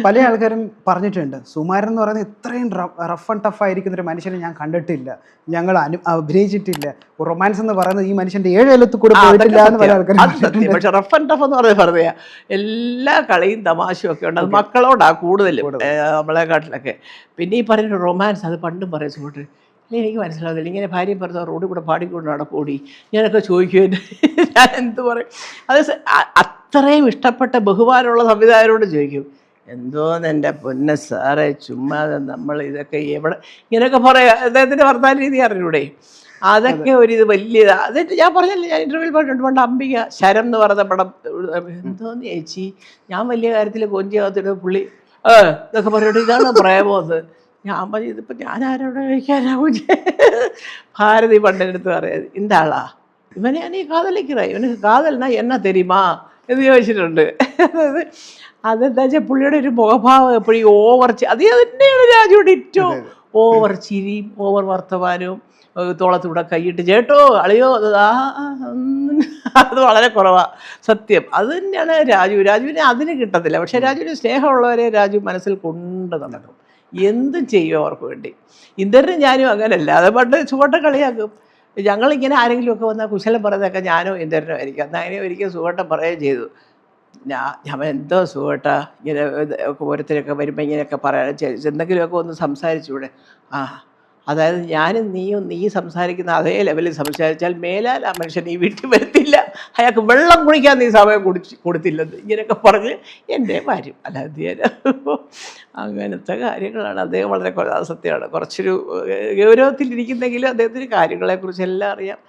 പല ആൾക്കാരും പറഞ്ഞിട്ടുണ്ട് സുമാരൻ എന്ന് പറയുന്നത് ഇത്രയും റഫ് ആൻഡ് ടഫ് ആയിരിക്കുന്ന ഒരു മനുഷ്യനെ ഞാൻ കണ്ടിട്ടില്ല, ഞങ്ങൾ അഭിനയിച്ചിട്ടില്ല, റൊമാൻസ് എന്ന് പറയുന്നത് ഈ മനുഷ്യന്റെ 7 എഴുത്ത് കൂടെ പോയിട്ടില്ല എന്ന് പല ആൾക്കാരും. പക്ഷെ റഫ് ആൻഡ് ടഫ് എന്ന് പറയുന്നത് വെറുതെയാ. എല്ലാ കളിയും തമാശയും ഒക്കെ ഉണ്ട്. അത് മക്കളോടാ കൂടുതലും നമ്മളെക്കാട്ടിലൊക്കെ. പിന്നെ ഈ പറയുന്ന റൊമാൻസ് അത് പണ്ടും പറയും സുഹൃത്ത്, എനിക്ക് മനസ്സിലാവുന്നില്ല, ഇങ്ങനെ ഭാര്യയും ഭർത്താവ് റോഡിൽ കൂടെ പാടിക്കൊണ്ട് നടക്കൂടി ഞാനൊക്കെ ചോദിക്കുമോ, ഞാൻ എന്ത് പറയും. അത് അത്രയും ഇഷ്ടപ്പെട്ട ബഹുമാനമുള്ള സംവിധായകരോട് ചോദിക്കും, എന്തോന്ന് എൻ്റെ പൊന്നെ സാറേ ചുമ്മാതെ നമ്മൾ ഇതൊക്കെ എവിടെ ഇങ്ങനെയൊക്കെ പറയാം. അദ്ദേഹത്തിൻ്റെ വർത്താന രീതി അറിഞ്ഞൂടെ, അതൊക്കെ ഒരിത് വലിയതാണ്. അതിട്ട് ഞാൻ പറഞ്ഞില്ല, ഞാൻ ഇൻ്റർവ്യൂവിൽ പറഞ്ഞിട്ടുണ്ട്, പണ്ട് അംബിക ശരം എന്ന് പറയുന്ന പടം, എന്തോന്ന് ചേച്ചി ഞാൻ വലിയ കാര്യത്തിൽ കൊഞ്ചിയാകത്തിട്ട് പുള്ളി ഇതൊക്കെ പറഞ്ഞിട്ട് ഇതാണ് പ്രേമമെന്ന്. ഞാൻ പറഞ്ഞു ഇതിപ്പോൾ ഞാൻ ആരോടെ കഴിക്കാനാവും. ഭാരതി പണ്ടെടുത്ത് പറയാത് ഇന്താളാ ഇവനെ ഞാൻ ഈ കാതലിക്കറ, ഇവനക്ക് കാതലിനാ എന്നാ തെരുമാ എന്ന് ചോദിച്ചിട്ടുണ്ട്. അതായത് അതെന്താ വെച്ചാൽ പുള്ളിയുടെ ഒരു മുഖഭാവം എപ്പോഴും ഓവർ, അത് തന്നെയാണ് രാജുവിടെ ഏറ്റവും ഓവർ ചിരിയും ഓവർ വർത്തമാനവും, തോളത്തൂടെ കൈയിട്ട് ചേട്ടോ അളിയോ അത് വളരെ കുറവാണ് സത്യം. അത് തന്നെയാണ് രാജുവിനെ അതിന് കിട്ടത്തില്ല. പക്ഷേ രാജുവിന് സ്നേഹമുള്ളവരെ രാജു മനസ്സിൽ കൊണ്ട് നടക്കും, എന്തും ചെയ്യും അവർക്ക് വേണ്ടി. ഇന്ദ്രനും ഞാനും അങ്ങനല്ല. അത് പണ്ട് സുഖട്ട കളിയാക്കും. ഞങ്ങളിങ്ങനെ ആരെങ്കിലുമൊക്കെ വന്നാൽ കുശലം പറയുന്നതൊക്കെ ഞാനോ ഇന്ദ്രനോ ആയിരിക്കും. എന്നാൽ അങ്ങനെ ഒരിക്കലും സുഖട്ടം പറയുകയും ചെയ്തു, ഞാൻ എന്തോ സുഖട്ട ഇങ്ങനെ ഓരോരുത്തരൊക്കെ വരുമ്പോൾ ഇങ്ങനെയൊക്കെ പറയാൻ എന്തെങ്കിലുമൊക്കെ ഒന്ന് സംസാരിച്ചൂടെ. അതായത് ഞാനും നീ സംസാരിക്കുന്ന അതേ ലെവലിൽ സംസാരിച്ചാൽ മേലാൽ ആ മനുഷ്യൻ ഈ വീട്ടിൽ വരത്തില്ല, അയാൾക്ക് വെള്ളം കുടിക്കാൻ നീ സമയം കൊടുത്തില്ലെന്ന് ഇങ്ങനെയൊക്കെ പറഞ്ഞ് എൻ്റെ കാര്യം. അല്ലാതെ അങ്ങനത്തെ കാര്യങ്ങളാണ്. അദ്ദേഹം വളരെ സത്യമാണ്, കുറച്ചൊരു ഗൗരവത്തിലിരിക്കുന്നെങ്കിലും അദ്ദേഹത്തിന് കാര്യങ്ങളെക്കുറിച്ചെല്ലാം അറിയാം.